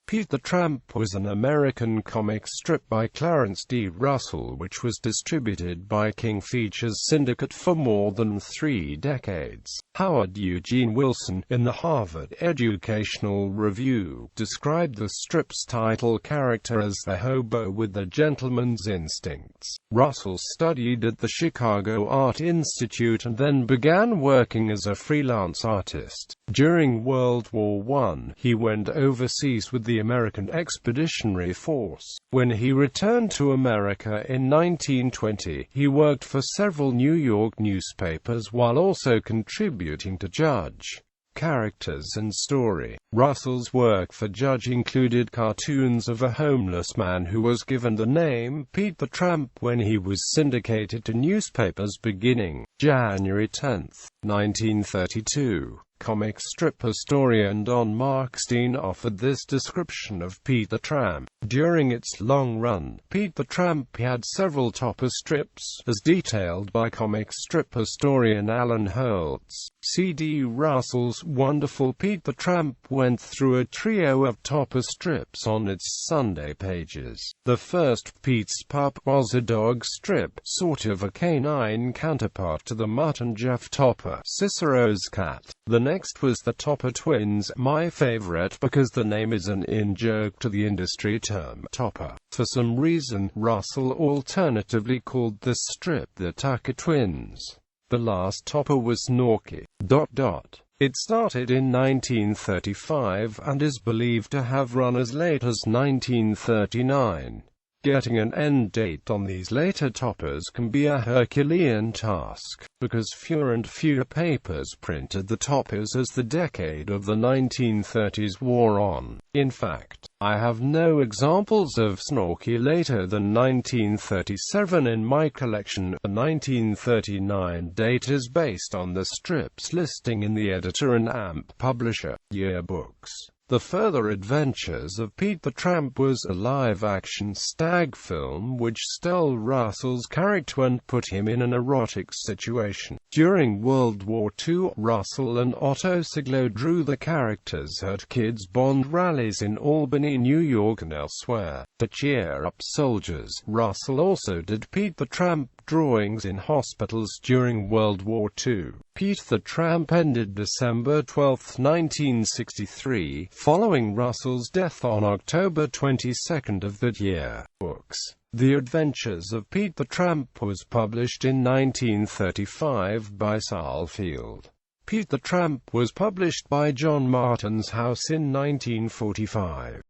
Pete the Tramp was an American comic strip by Clarence D.Russell which was distributed by King Features Syndicate for more than 3 decades. Howard Eugene Wilson, in the Harvard Educational Review, described the strip's title character as the hobo with the gentleman's instincts. Russell studied at the Chicago Art Institute and then began working as a freelance artist. During World War I, he went overseas with the American Expeditionary Force. When he returned to America in 1920, he worked for several New York newspapers while also contributing to Judge, Characters and Story. Russell's work for Judge included cartoons of a homeless man who was given the name Pete the Tramp when he was syndicated to newspapers beginning January 10, 1932. Comic strip historian Don Markstein offered this description of Pete the Tramp. During its long run, Pete the Tramp had several topper strips, as detailed by comic strip historian Alan Holtz. C.D. Russell's wonderful Pete the Tramp went through a trio of topper strips on its Sunday pages. The first, Pete's Pup, was a dog strip, sort of a canine counterpart to the Mutt and Jeff Topper, Cicero's cat. The next was the Topper Twins, my favorite because the name is an in-joke to the industry term Topper. For some reason, Russell alternatively called the strip the Tucker Twins. The last Topper was Snorky. It started in 1935 and is believed to have run as late as 1939. Getting an end date on these later toppers can be a Herculean task, because fewer and fewer papers printed the toppers as the decade of the 1930s wore on. In fact, I have no examples of Snorky later than 1937 in my collection. The 1939 date is based on the strip's listing in the Editor and AMP Publisher yearbooks. The Further Adventures of Pete the Tramp was a live-action stag film which stole Russell's character and put him in an erotic situation. During World War II, Russell and Otto Siglo drew the characters at Kids Bond rallies in Albany, New York and elsewhere. To cheer up soldiers, Russell also did Pete the Tramp drawings in hospitals during World War II. Pete the Tramp ended December 12, 1963, following Russell's death on October 22 of that year. Books. The Adventures of Pete the Tramp was published in 1935 by Salfield. Pete the Tramp was published by John Martin's House in 1945.